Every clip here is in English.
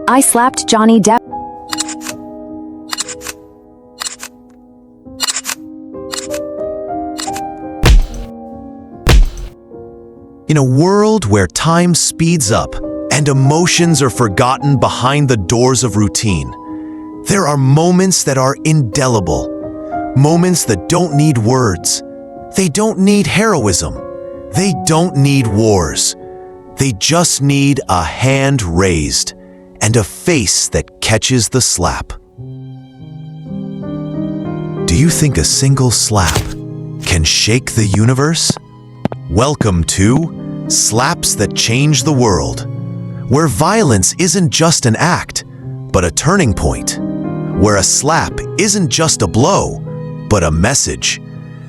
I slapped Johnny Depp. In a world where time speeds up and emotions are forgotten behind the doors of routine, there are moments that are indelible. Moments that don't need words. They don't need heroism. They don't need wars. They just need a hand raised and a face that catches the slap. Do you think a single slap can shake the universe? Welcome to Slaps That Change the World, where violence isn't just an act, but a turning point, where a slap isn't just a blow, but a message,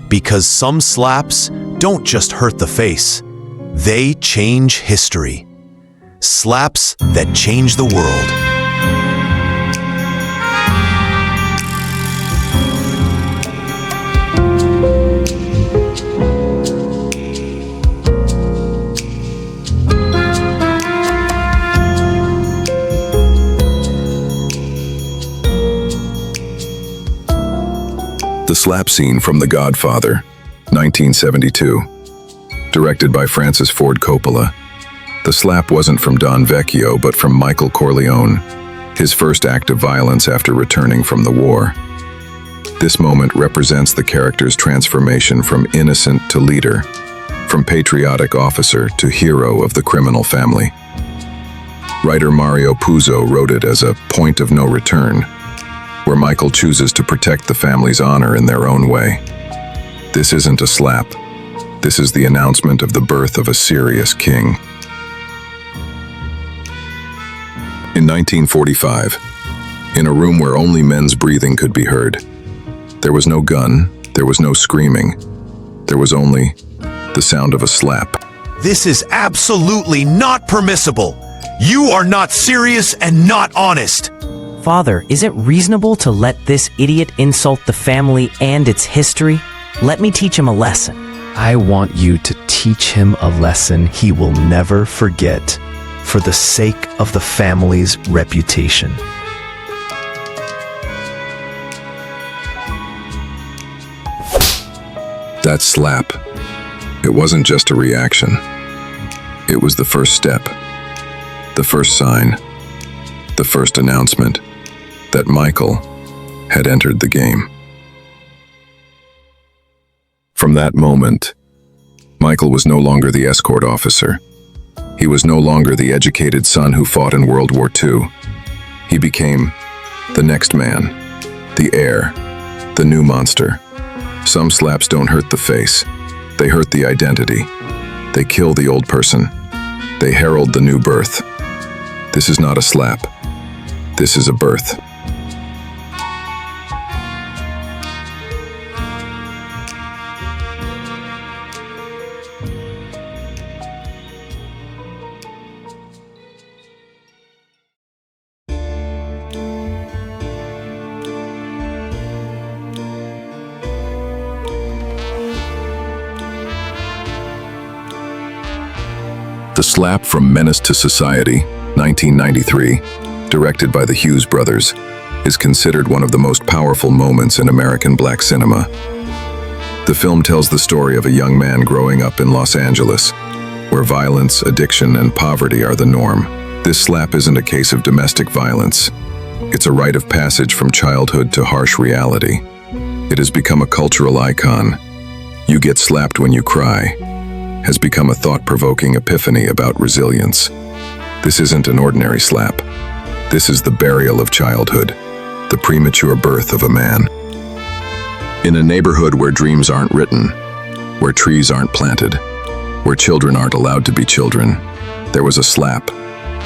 because some slaps don't just hurt the face, they change history. Slaps that change the world. The slap scene from The Godfather, 1972. Directed by Francis Ford Coppola. The slap wasn't from Don Vecchio, but from Michael Corleone, his first act of violence after returning from the war. This moment represents the character's transformation from innocent to leader, from patriotic officer to hero of the criminal family. Writer Mario Puzo wrote it as a point of no return, where Michael chooses to protect the family's honor in their own way. This isn't a slap. This is the announcement of the birth of a serious king. In 1945, in a room where only men's breathing could be heard, there was no gun, there was no screaming, there was only the sound of a slap. This is absolutely not permissible. You are not serious and not honest. Father, is it reasonable to let this idiot insult the family and its history? Let me teach him a lesson. I want you to teach him a lesson he will never forget, for the sake of the family's reputation. That slap, it wasn't just a reaction. It was the first step, the first sign, the first announcement that Michael had entered the game. From that moment, Michael was no longer the escort officer. He was no longer the educated son who fought in World War II. He became the next man, the heir, the new monster. Some slaps don't hurt the face. They hurt the identity. They kill the old person. They herald the new birth. This is not a slap. This is a birth. The Slap from Menace to Society, 1993, directed by the Hughes brothers, is considered one of the most powerful moments in American black cinema. The film tells the story of a young man growing up in Los Angeles, where violence, addiction, and poverty are the norm. This slap isn't a case of domestic violence. It's a rite of passage from childhood to harsh reality. It has become a cultural icon. You Get Slapped When You Cry has become a thought-provoking epiphany about resilience. This isn't an ordinary slap. This is the burial of childhood, the premature birth of a man. In a neighborhood where dreams aren't written, where trees aren't planted, where children aren't allowed to be children, there was a slap,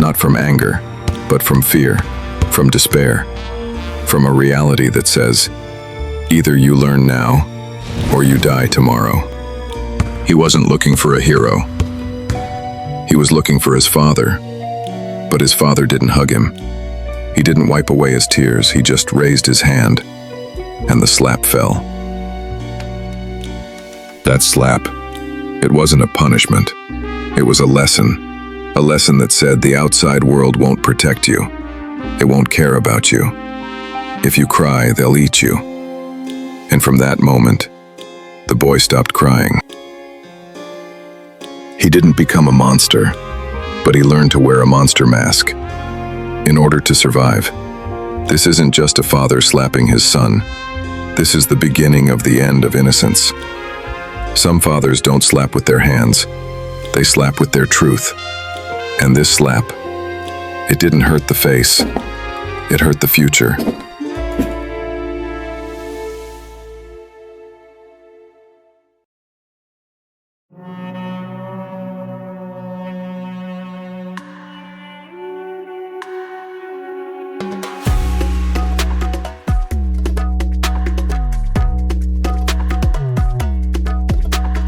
not from anger, but from fear, from despair, from a reality that says, either you learn now, or you die tomorrow. He wasn't looking for a hero. He was looking for his father, but his father didn't hug him. He didn't wipe away his tears, he just raised his hand, and the slap fell. That slap, it wasn't a punishment. It was a lesson that said the outside world won't protect you. It won't care about you. If you cry, they'll eat you. And from that moment, the boy stopped crying. He didn't become a monster, but he learned to wear a monster mask in order to survive. This isn't just a father slapping his son. This is the beginning of the end of innocence. Some fathers don't slap with their hands. They slap with their truth. And this slap, it didn't hurt the face. It hurt the future.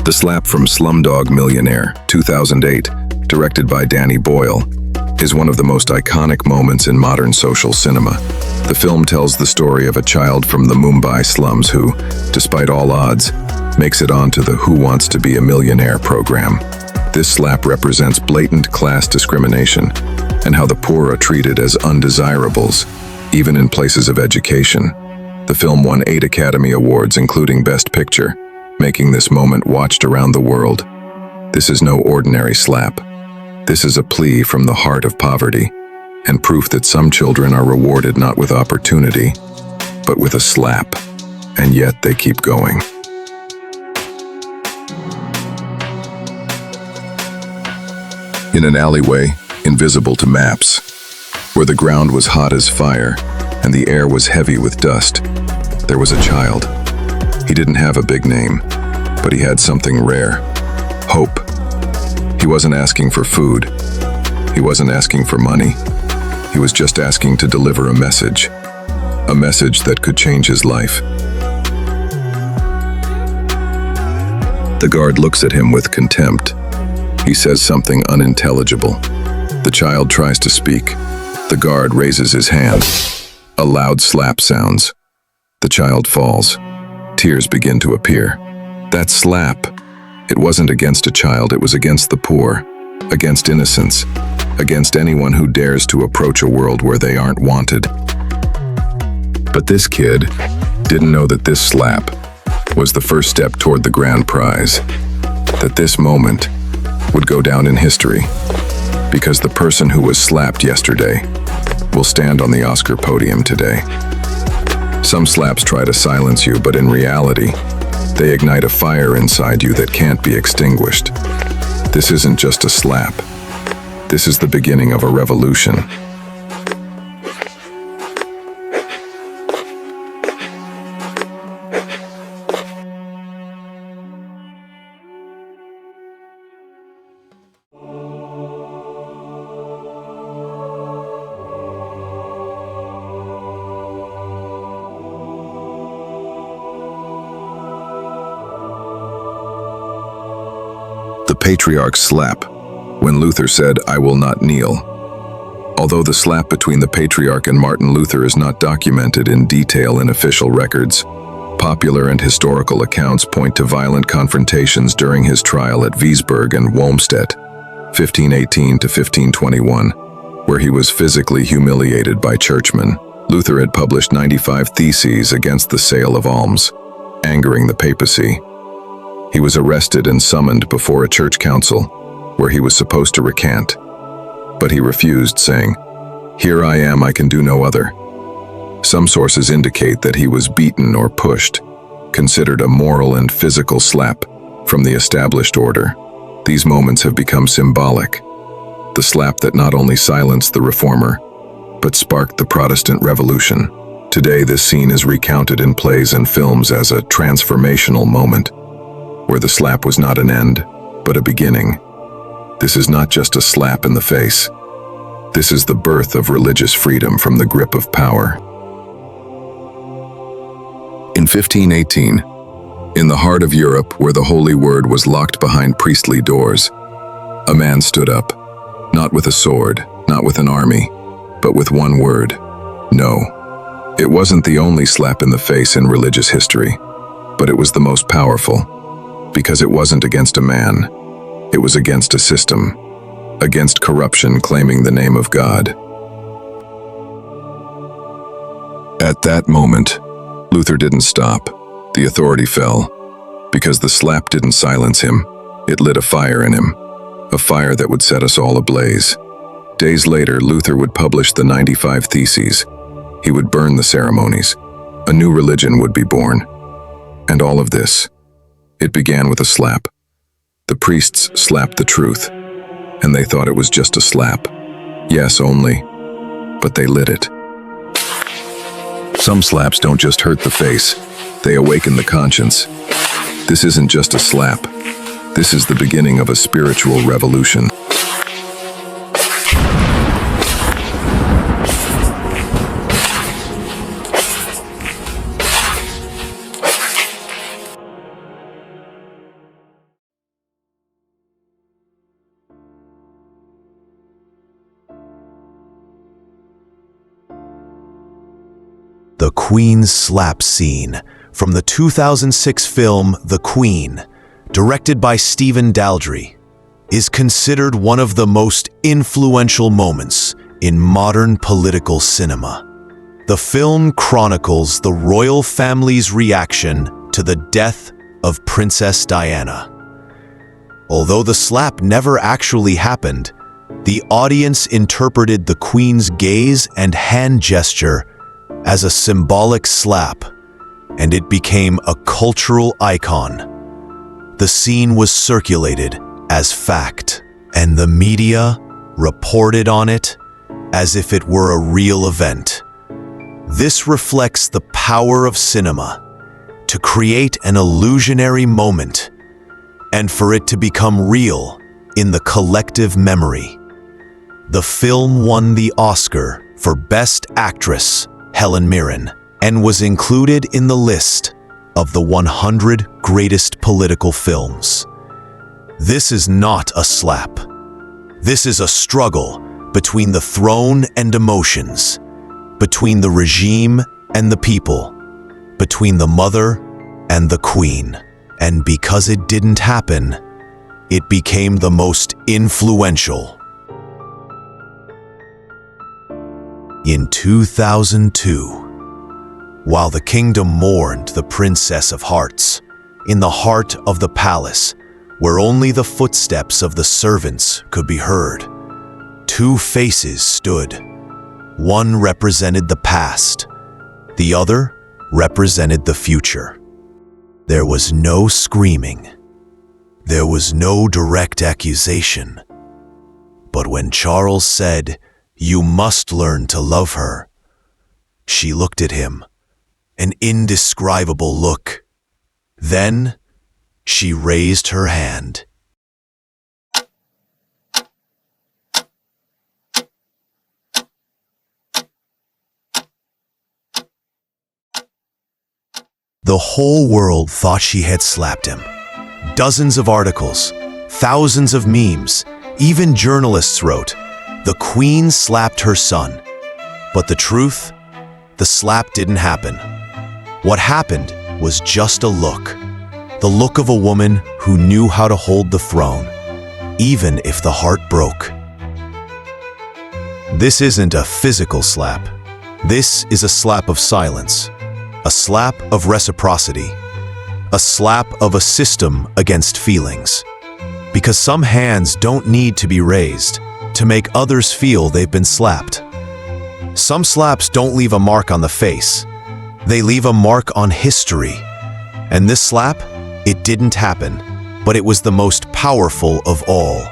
The Slap from Slumdog Millionaire, 2008, directed by Danny Boyle, is one of the most iconic moments in modern social cinema. The film tells the story of a child from the Mumbai slums who, despite all odds, makes it onto the Who Wants to Be a Millionaire program. This slap represents blatant class discrimination and how the poor are treated as undesirables, even in places of education. The film won 8 Academy Awards, including Best Picture, making this moment watched around the world. This is no ordinary slap. This is a plea from the heart of poverty, and proof that some children are rewarded not with opportunity, but with a slap, and yet they keep going. In an alleyway, invisible to maps, where the ground was hot as fire, and the air was heavy with dust, there was a child. He didn't have a big name, but he had something rare: hope. He wasn't asking for food. He wasn't asking for money. He was just asking to deliver a message that could change his life. The guard looks at him with contempt. He says something unintelligible. The child tries to speak. The guard raises his hand. A loud slap sounds. The child falls. Tears begin to appear. That slap, it wasn't against a child, it was against the poor, against innocence, against anyone who dares to approach a world where they aren't wanted. But this kid didn't know that this slap was the first step toward the grand prize, that this moment would go down in history, because the person who was slapped yesterday will stand on the Oscar podium today. Some slaps try to silence you, but in reality, they ignite a fire inside you that can't be extinguished. This isn't just a slap. This is the beginning of a revolution. The patriarch's slap, when Luther said, "I will not kneel." Although the slap between the patriarch and Martin Luther is not documented in detail in official records, popular and historical accounts point to violent confrontations during his trial at Wiesberg and Wolmstedt, 1518 to 1521, where he was physically humiliated by churchmen. Luther had published 95 theses against the sale of alms, angering the papacy. He was arrested and summoned before a church council, where he was supposed to recant. But he refused, saying, "Here I am, I can do no other." Some sources indicate that he was beaten or pushed, considered a moral and physical slap from the established order. These moments have become symbolic. The slap that not only silenced the reformer, but sparked the Protestant Revolution. Today, this scene is recounted in plays and films as a transformational moment, where the slap was not an end, but a beginning. This is not just a slap in the face. This is the birth of religious freedom from the grip of power. In 1518, in the heart of Europe, where the Holy Word was locked behind priestly doors, a man stood up, not with a sword, not with an army, but with one word: no. It wasn't the only slap in the face in religious history, but it was the most powerful. Because it wasn't against a man, it was against a system, against corruption claiming the name of God. At that moment, Luther didn't stop. The authority fell. Because the slap didn't silence him, it lit a fire in him. A fire that would set us all ablaze. Days later, Luther would publish the 95 Theses. He would burn the ceremonies. A new religion would be born. And all of this, it began with a slap. The priests slapped the truth, and they thought it was just a slap. Yes, only, but they lit it. Some slaps don't just hurt the face, they awaken the conscience. This isn't just a slap. This is the beginning of a spiritual revolution. The Queen's slap scene from the 2006 film The Queen, directed by Stephen Daldry, is considered one of the most influential moments in modern political cinema. The film chronicles the royal family's reaction to the death of Princess Diana. Although the slap never actually happened, the audience interpreted the Queen's gaze and hand gesture as a symbolic slap, and it became a cultural icon. The scene was circulated as fact, and the media reported on it as if it were a real event. This reflects the power of cinema to create an illusionary moment and for it to become real in the collective memory. The film won the Oscar for Best Actress, Helen Mirren, and was included in the list of the 100 greatest political films. This is not a slap. This is a struggle between the throne and emotions, between the regime and the people, between the mother and the queen. And because it didn't happen, it became the most influential. In 2002, while the kingdom mourned the Princess of Hearts, in the heart of the palace, where only the footsteps of the servants could be heard, two faces stood. One represented the past, the other represented the future. There was no screaming. There was no direct accusation. But when Charles said, "You must learn to love her," she looked at him, an indescribable look. Then she raised her hand. The whole world thought she had slapped him. Dozens of articles, thousands of memes, even journalists wrote, "The Queen slapped her son." But the truth? The slap didn't happen. What happened was just a look. The look of a woman who knew how to hold the throne, even if the heart broke. This isn't a physical slap. This is a slap of silence. A slap of reciprocity. A slap of a system against feelings. Because some hands don't need to be raised to make others feel they've been slapped. Some slaps don't leave a mark on the face. They leave a mark on history. And this slap, it didn't happen, but it was the most powerful of all.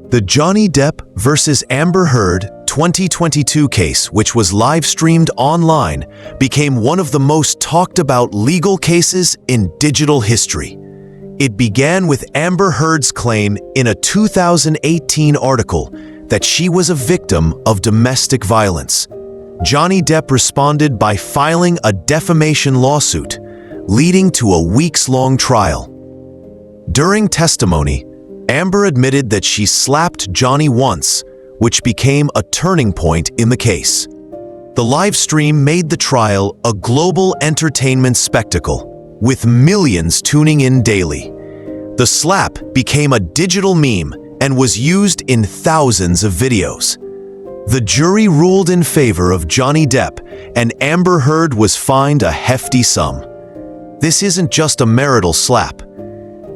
The Johnny Depp versus Amber Heard 2022 case, which was live-streamed online, became one of the most talked about legal cases in digital history. It began with Amber Heard's claim in a 2018 article that she was a victim of domestic violence. Johnny Depp responded by filing a defamation lawsuit, leading to a weeks-long trial. During testimony, Amber admitted that she slapped Johnny once, which became a turning point in the case. The live stream made the trial a global entertainment spectacle, with millions tuning in daily. The slap became a digital meme and was used in thousands of videos. The jury ruled in favor of Johnny Depp, and Amber Heard was fined a hefty sum. This isn't just a marital slap.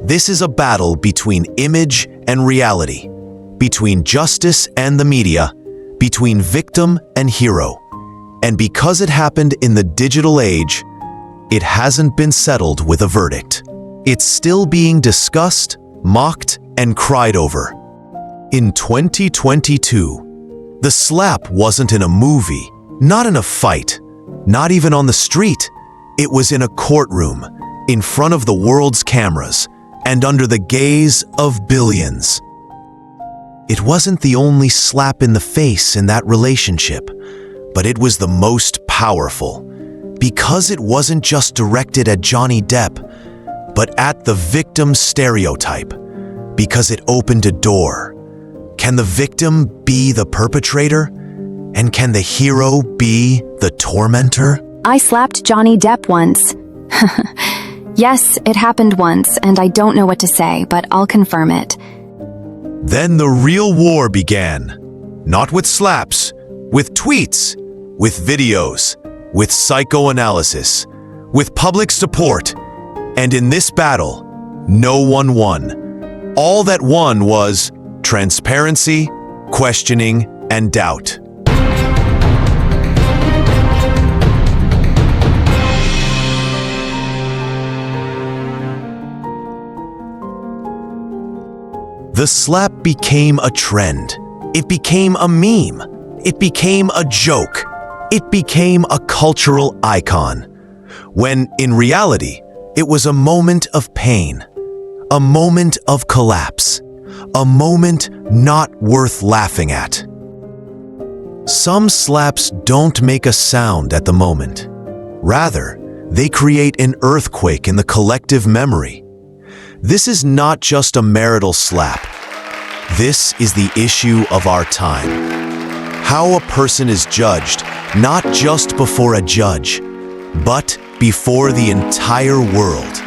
This is a battle between image and reality, between justice and the media, between victim and hero. And because it happened in the digital age, it hasn't been settled with a verdict. It's still being discussed, mocked, and cried over. In 2022, the slap wasn't in a movie, not in a fight, not even on the street. It was in a courtroom, in front of the world's cameras, and under the gaze of billions. It wasn't the only slap in the face in that relationship, but it was the most powerful, because it wasn't just directed at Johnny Depp, but at the victim stereotype, because it opened a door. Can the victim be the perpetrator? And can the hero be the tormentor? I slapped Johnny Depp once. Yes, it happened once, and I don't know what to say, but I'll confirm it. Then the real war began. Not with slaps, with tweets, with videos, with psychoanalysis, with public support. And in this battle, no one won. All that won was transparency, questioning, and doubt. The slap became a trend. It became a meme. It became a joke. It became a cultural icon. When, in reality, it was a moment of pain, a moment of collapse, a moment not worth laughing at. Some slaps don't make a sound at the moment. Rather, they create an earthquake in the collective memory. This is not just a marital slap. This is the issue of our time. How a person is judged, not just before a judge, but before the entire world.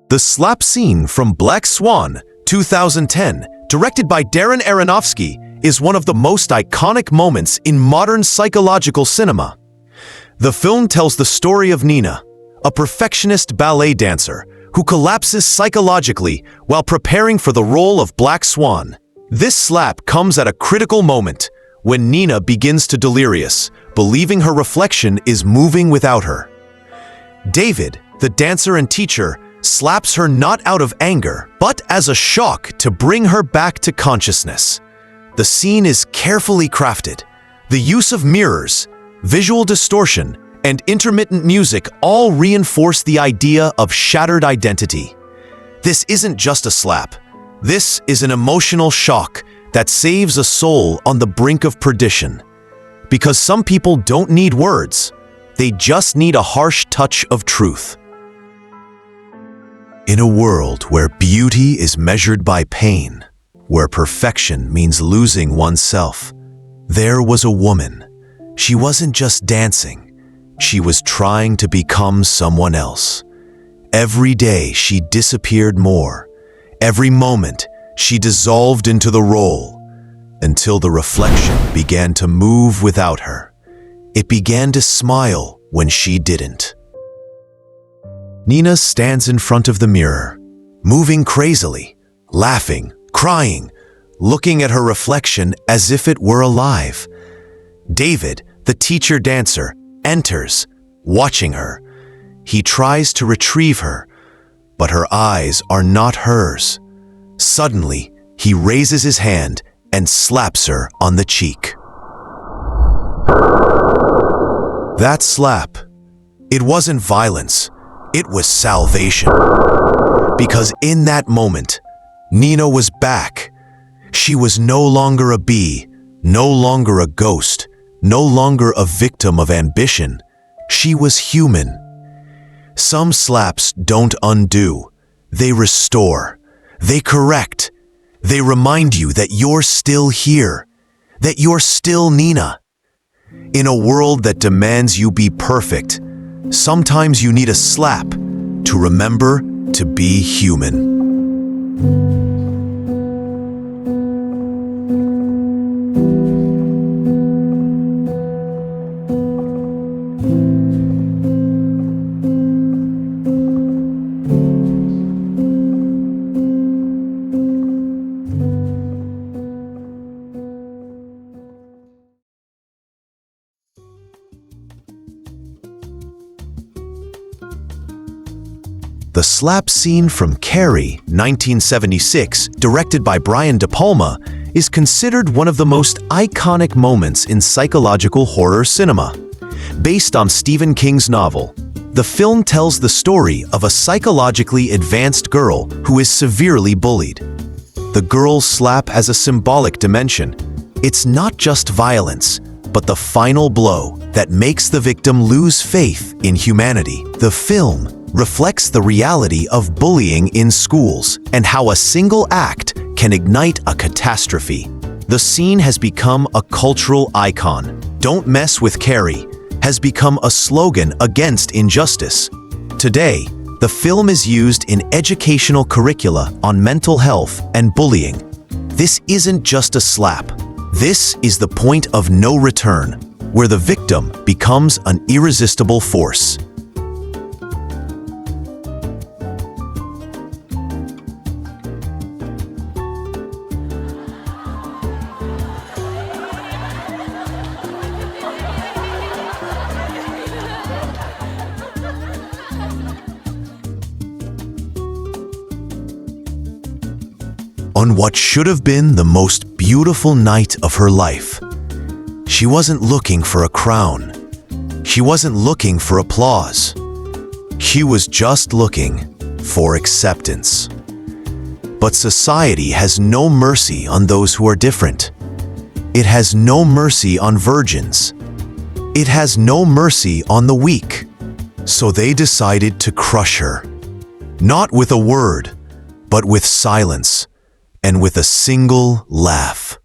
The slap scene from Black Swan, 2010, directed by Darren Aronofsky, is one of the most iconic moments in modern psychological cinema. The film tells the story of Nina, a perfectionist ballet dancer who collapses psychologically while preparing for the role of Black Swan. This slap comes at a critical moment when Nina begins to delirious, believing her reflection is moving without her. David, the dancer and teacher, slaps her not out of anger, but as a shock to bring her back to consciousness. The scene is carefully crafted. The use of mirrors, visual distortion, and intermittent music all reinforce the idea of shattered identity. This isn't just a slap. This is an emotional shock that saves a soul on the brink of perdition. Because some people don't need words. They just need a harsh touch of truth. In a world where beauty is measured by pain, where perfection means losing oneself, there was a woman. She wasn't just dancing. She was trying to become someone else. Every day she disappeared more. Every moment she dissolved into the role, until the reflection began to move without her. It began to smile when she didn't. Nina stands in front of the mirror, moving crazily, laughing, crying, looking at her reflection as if it were alive. David, the teacher dancer, enters, watching her. He tries to retrieve her, but her eyes are not hers. Suddenly, he raises his hand and slaps her on the cheek. That slap, it wasn't violence. It was salvation. Because in that moment, Nina was back. She was no longer a bee, no longer a ghost, no longer a victim of ambition. She was human. Some slaps don't undo. They restore. They correct. They remind you that you're still here, that you're still Nina. In a world that demands you be perfect, sometimes you need a slap to remember to be human. The slap scene from Carrie, 1976, directed by Brian De Palma, is considered one of the most iconic moments in psychological horror cinema. Based on Stephen King's novel, the film tells the story of a psychologically advanced girl who is severely bullied. The girl's slap has a symbolic dimension. It's not just violence, but the final blow that makes the victim lose faith in humanity. The film reflects the reality of bullying in schools and how a single act can ignite a catastrophe. The scene has become a cultural icon. "Don't mess with Carrie" has become a slogan against injustice. Today, the film is used in educational curricula on mental health and bullying. This isn't just a slap. This is the point of no return, where the victim becomes an irresistible force. On what should have been the most beautiful night of her life, she wasn't looking for a crown. She wasn't looking for applause. She was just looking for acceptance. But society has no mercy on those who are different. It has no mercy on virgins. It has no mercy on the weak. So they decided to crush her, not with a word, but with silence. And with a single laugh.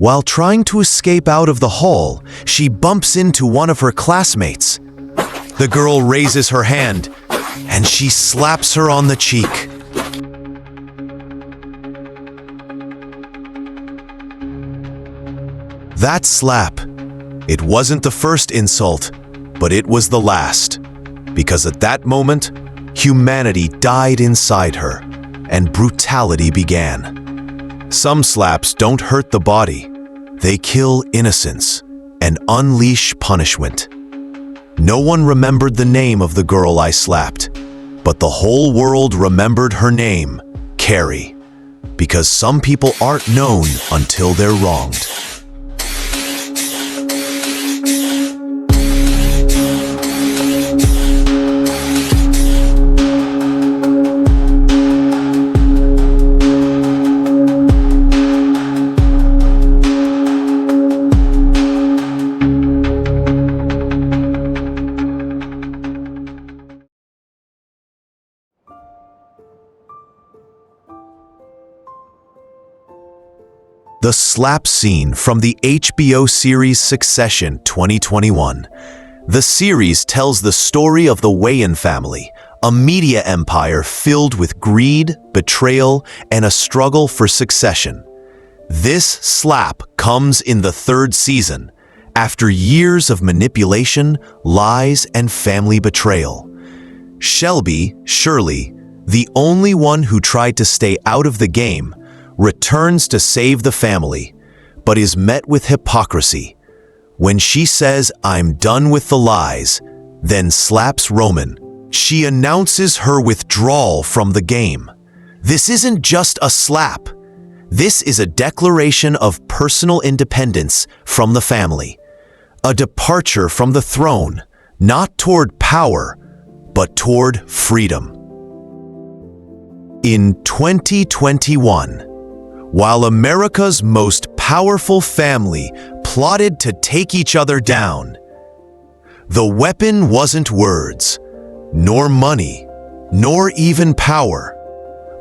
While trying to escape out of the hall, she bumps into one of her classmates. The girl raises her hand, and she slaps her on the cheek. That slap, it wasn't the first insult, but it was the last. Because at that moment, humanity died inside her, and brutality began. Some slaps don't hurt the body. They kill innocence and unleash punishment. No one remembered the name of the girl I slapped, but the whole world remembered her name, Carrie, because some people aren't known until they're wronged. The slap scene from the HBO series Succession 2021. The series tells the story of the Wayans family, a media empire filled with greed, betrayal, and a struggle for succession. This slap comes in the third season, after years of manipulation, lies, and family betrayal. Shelby, Shirley, the only one who tried to stay out of the game, returns to save the family, but is met with hypocrisy. When she says, "I'm done with the lies," then slaps Roman, she announces her withdrawal from the game. This isn't just a slap. This is a declaration of personal independence from the family. A departure from the throne, not toward power, but toward freedom. In 2021, while America's most powerful family plotted to take each other down, the weapon wasn't words, nor money, nor even power.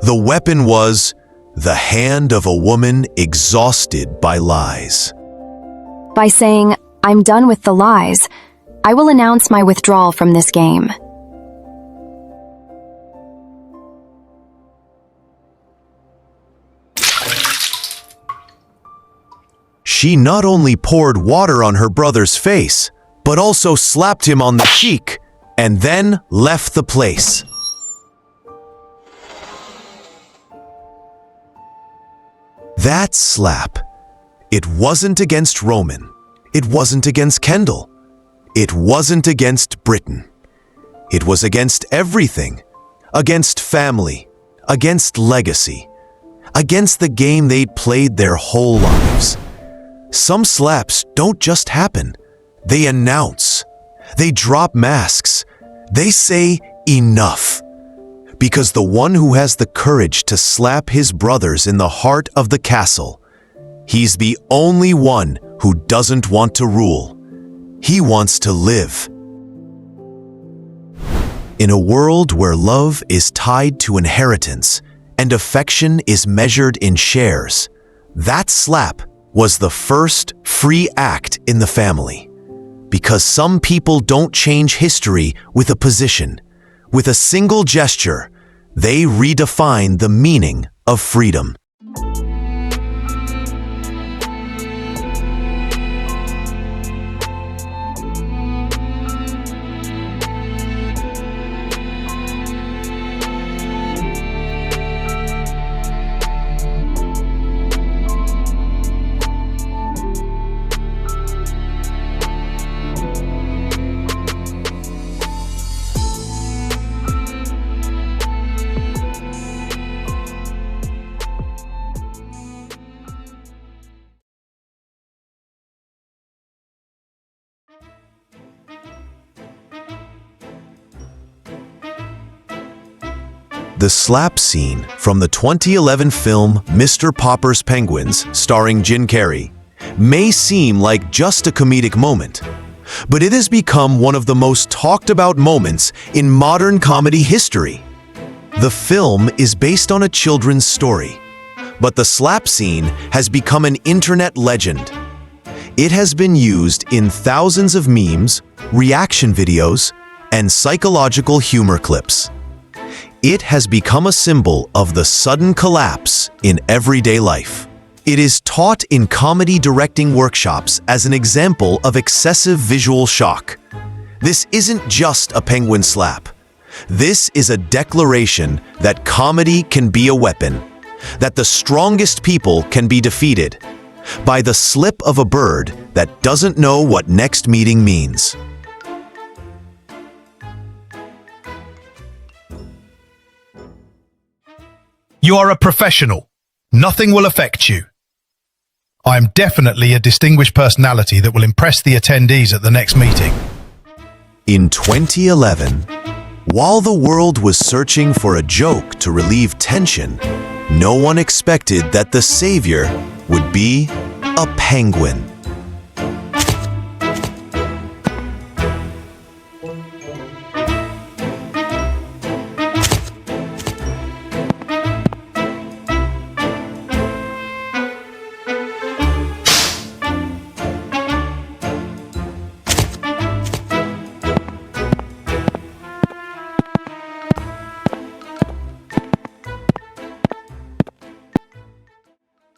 The weapon was the hand of a woman exhausted by lies. By saying, "I'm done with the lies," I will announce my withdrawal from this game. She not only poured water on her brother's face, but also slapped him on the cheek and then left the place. That slap, it wasn't against Roman. It wasn't against Kendall. It wasn't against Britain. It was against everything. Against family. Against legacy. Against the game they'd played their whole lives. Some slaps don't just happen. They announce. They drop masks. They say enough. Because the one who has the courage to slap his brothers in the heart of the castle, he's the only one who doesn't want to rule. He wants to live. In a world where love is tied to inheritance and affection is measured in shares, that slap was the first free act in the family. Because some people don't change history with a position. With a single gesture, they redefine the meaning of freedom. The slap scene from the 2011 film Mr. Popper's Penguins, starring Jim Carrey, may seem like just a comedic moment, but it has become one of the most talked about moments in modern comedy history. The film is based on a children's story, but the slap scene has become an internet legend. It has been used in thousands of memes, reaction videos, and psychological humor clips. It has become a symbol of the sudden collapse in everyday life. It is taught in comedy directing workshops as an example of excessive visual shock. This isn't just a penguin slap. This is a declaration that comedy can be a weapon, that the strongest people can be defeated by the slip of a bird that doesn't know what next meeting means. You are a professional. Nothing will affect you. I am definitely a distinguished personality that will impress the attendees at the next meeting. In 2011, while the world was searching for a joke to relieve tension, no one expected that the savior would be a penguin.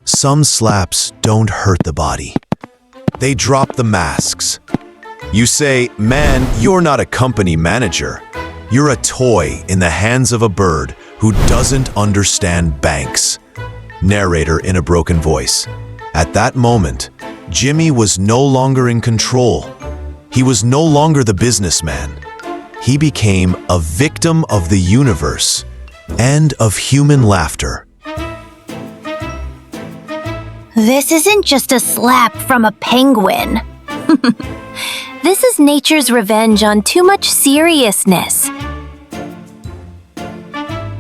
Some slaps don't hurt the body. They drop the masks. You say, "Man, you're not a company manager. You're a toy in the hands of a bird who doesn't understand banks." Narrator in a broken voice. At that moment, Jimmy was no longer in control. He was no longer the businessman. He became a victim of the universe and of human laughter. This isn't just a slap from a penguin. This is nature's revenge on too much seriousness.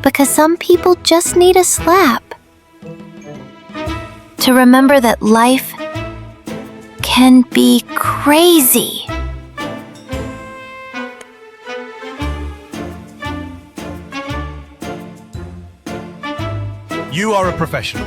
Because some people just need a slap. To remember that life can be crazy. You are a professional.